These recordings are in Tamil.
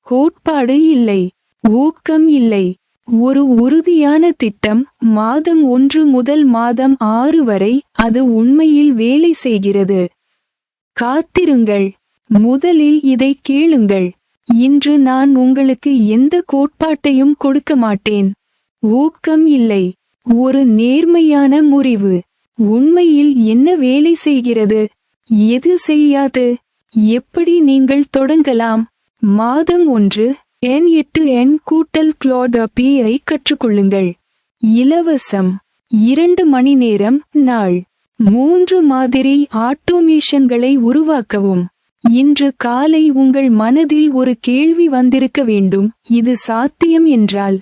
கோட்பாடு இல்லை. ஊக்கம் இல்லை. ஒரு உறுதியான திட்டம். மாதம் 1 முதல் மாதம் 6 வரை அது உண்மையில் வேலை செய்கிறது. காத்திருங்கள். முதலில் இதை கேளுங்கள். இன்று நான் உங்களுக்கு எந்த கோட்பாட்டையும் கொடுக்க மாட்டேன். ஊக்கம் இல்லை. ஒரு நேர்மையான முறிவு. உண்மையில் என்ன வேலை செய்கிறது, எது செய்யாது, எப்படி நீங்கள் தொடங்கலாம்? மாதம் 1 N8N +P ஐ கற்றுக்கொள்ளுங்கள். இலவசம். 2 மணி நேரம் நாள். 3 மாதிரி ஆட்டோமேஷன்களை உருவாக்கவும். இன்று காலை உங்கள் மனதில் ஒரு கேள்வி வந்திருக்க வேண்டும், இது சாத்தியம் என்றால்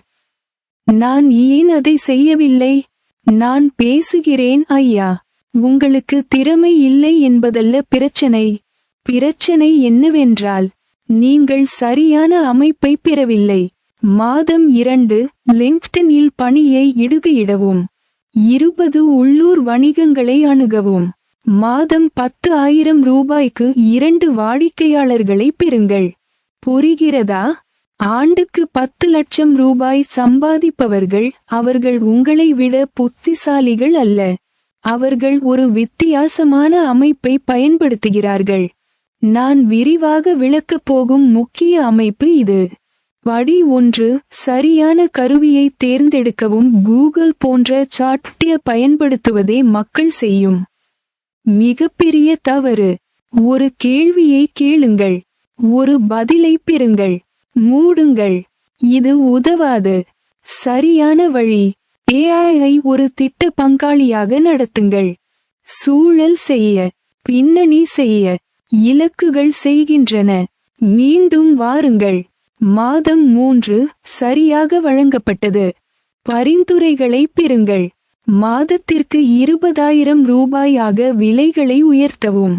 நான் ஏன் அதை செய்யவில்லை? நான் பேசுகிறேன் ஐயா. உங்களுக்கு திறமை இல்லை என்பதல்ல பிரச்சனை. பிரச்சனை என்னவென்றால் நீங்கள் சரியான அமைப்பை பெறவில்லை. மாதம் 2 லிங்க்டின் பணியை இடுகையிடவும். 20 உள்ளூர் வணிகங்களை அணுகவும். மாதம் 10,000 ரூபாய்க்கு 2 வாடிக்கையாளர்களை பெறுங்கள். புரிகிறதா? ஆண்டுக்கு 10 லட்சம் ரூபாய் சம்பாதிப்பவர்கள் அவர்கள் உங்களை விட புத்திசாலிகள் அல்ல. அவர்கள் ஒரு வித்தியாசமான அமைப்பை பயன்படுத்துகிறார்கள். நான் விரிவாக விளக்கப் போகும் முக்கிய அமைப்பு இது. படி 1 சரியான கருவியை தேர்ந்தெடுக்கவும். கூகுள் போன்ற சாட்டைய பயன்படுத்துவதே மக்கள் செய்யும் மிகப்பெரிய தவறு. ஒரு கேள்வியை கேளுங்கள், ஒரு பதிலை பெறுங்கள், மூடுங்கள். இது உதவாது. சரியான வழி. AI ஒரு திட்ட பங்காளியாக நடத்துங்கள். சூழல் செய்ய, பின்னணி செய்ய, இலக்குகள் செய்கின்றன. மீண்டும் வாருங்கள். மாதம் 3 சரியாக வழங்கப்பட்டது. பரிந்துரைகளை பெறுங்கள். மாதத்திற்கு 20,000 ரூபாயாக விலைகளை உயர்த்தவும்.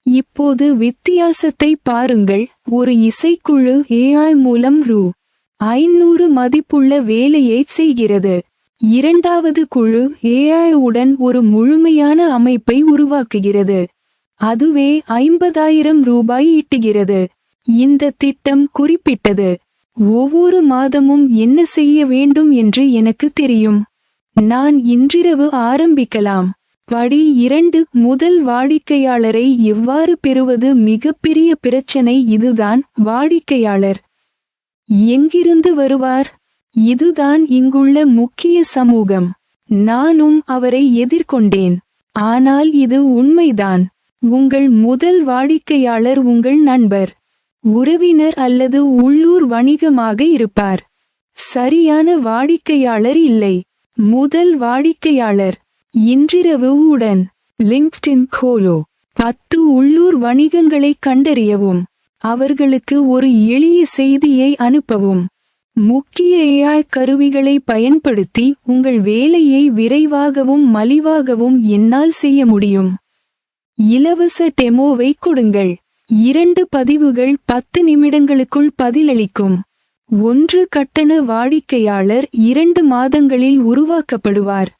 இப்போது வித்தியாசத்தை பாருங்கள். ஒரு இசைக்குழு AI மூலம் ரூ. 500 மதிப்புள்ள வேலையை செய்கிறது. இரண்டாவது குழு AI உடன் ஒரு முழுமையான அமைப்பை உருவாக்குகிறது. அதுவே 50,000 ரூபாய் ஈட்டுகிறது. இந்த திட்டம் குறிப்பிட்டது. ஒவ்வொரு மாதமும் என்ன செய்ய வேண்டும் என்று எனக்கு தெரியும். நான் இன்றிரவு ஆரம்பிக்கலாம். படி 2 முதல் வாடிக்கையாளரை எவ்வாறு பெறுவது? மிகப்பெரிய பிரச்சனை இதுதான். வாடிக்கையாளர் எங்கிருந்து வருவார்? இதுதான் இங்குள்ள முக்கிய சமூகம். நானும் அவரை எதிர்கொண்டேன். ஆனால் இது உண்மைதான். உங்கள் முதல் வாடிக்கையாளர் உங்கள் நண்பர், உறவினர் அல்லது உள்ளூர் வணிகமாக இருப்பார். சரியான வாடிக்கையாளர் இல்லை. முதல் வாடிக்கையாளர். இன்றிரவு உடன் லிங்க்டின் கோலோ. 10 உள்ளூர் வணிகங்களை கண்டறியவும். அவர்களுக்கு ஒரு எளிய செய்தியை அனுப்பவும். முக்கிய AI கருவிகளை பயன்படுத்தி உங்கள் வேலையை விரைவாகவும் மலிவாகவும் என்னால் செய்ய முடியும். இலவச டெமோவை கொடுங்கள். 2 பதிவுகள் 10 நிமிடங்களுக்குள் பதிலளிக்கும். 1 கட்டண வாடிக்கையாளர் 2 மாதங்களில் உருவாக்கப்படுவார்.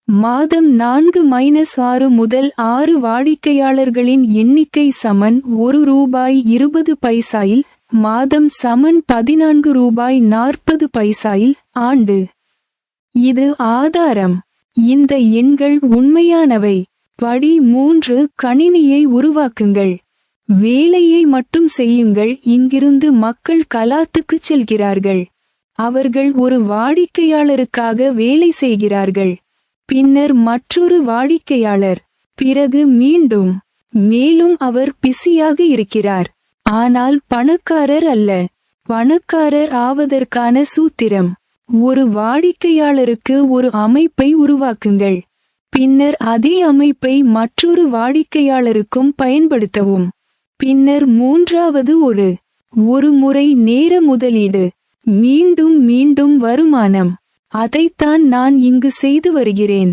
மாதம் 4-6 முதல் 6 வாடிக்கையாளர்களின் எண்ணிக்கை சமன் ₹1.20 மாதம் சமன் ₹14.40 ஆண்டு. இது ஆதாரம். இந்த எண்கள் உண்மையானவை. படி 3 கணினியை உருவாக்குங்கள். வேலையை மட்டும் செய்யுங்கள். இங்கிருந்து மக்கள் கலாத்துக்குச் செல்கிறார்கள். அவர்கள் ஒரு வாடிக்கையாளருக்காக வேலை செய்கிறார்கள். பின்னர் மற்றொரு வாடிக்கையாளர். பிறகு மீண்டும். மேலும் அவர் பிஸியாக இருக்கிறார். ஆனால் பணக்காரர் அல்ல. பணக்காரர் ஆவதற்கான சூத்திரம். ஒரு வாடிக்கையாளருக்கு ஒரு அமைப்பை உருவாக்குங்கள். பின்னர் அதே அமைப்பை மற்றொரு வாடிக்கையாளருக்கும் பயன்படுத்தவும். பின்னர் மூன்றாவது ஒரு முறை நேர முதலீடு. மீண்டும் மீண்டும் வருமானம். அதைத்தான் நான் இங்கு செய்து வருகிறேன்.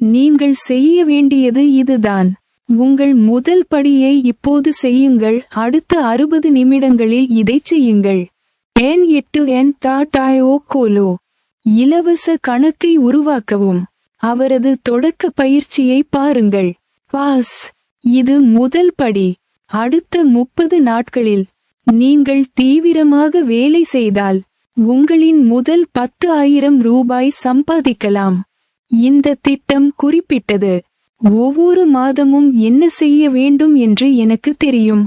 நீங்கள் செய்ய வேண்டியது இதுதான். உங்கள் முதல் படியை இப்போது செய்யுங்கள். அடுத்த 60 நிமிடங்களில் இதைச் செய்யுங்கள். N8N.io கோலோ. இலவச கணக்கை உருவாக்கவும். அவரது தொடக்க பயிற்சியை பாருங்கள். பாஸ். இது முதல் படி. அடுத்த 30 நாட்களில் நீங்கள் தீவிரமாக வேலை செய்தால் உங்களின் முதல் 10,000 ரூபாய் சம்பாதிக்கலாம். இந்த திட்டம் குறிப்பிட்டது. ஒவ்வொரு மாதமும் என்ன செய்ய வேண்டும் என்று எனக்கு தெரியும்.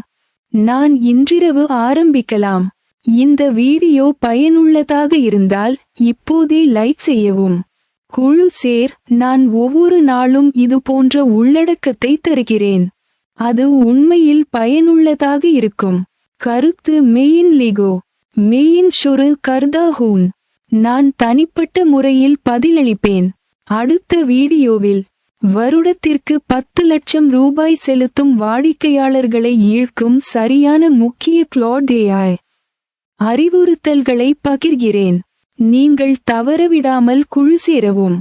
நான் இன்றிரவு ஆரம்பிக்கலாம். இந்த வீடியோ பயனுள்ளதாக இருந்தால் இப்போதே லைக் செய்யவும். குழு சேர். நான் ஒவ்வொரு நாளும் இது போன்ற உள்ளடக்கத்தை தருகிறேன். அது உண்மையில் பயனுள்ளதாக இருக்கும். கருத்து மெயின் லிகோ மெயின் ஷொரு கர்தாஹூன். நான் தனிப்பட்ட முறையில் பதிலளிப்பேன். அடுத்த வீடியோவில் வருடத்திற்கு 10 லட்சம் ரூபாய் செலுத்தும் வாடிக்கையாளர்களை ஈர்க்கும் சரியான முக்கிய கிளாட் AI அறிவுறுத்தல்களை பகிர்கிறேன். நீங்கள் தவறவிடாமல் குழு சேரவும்.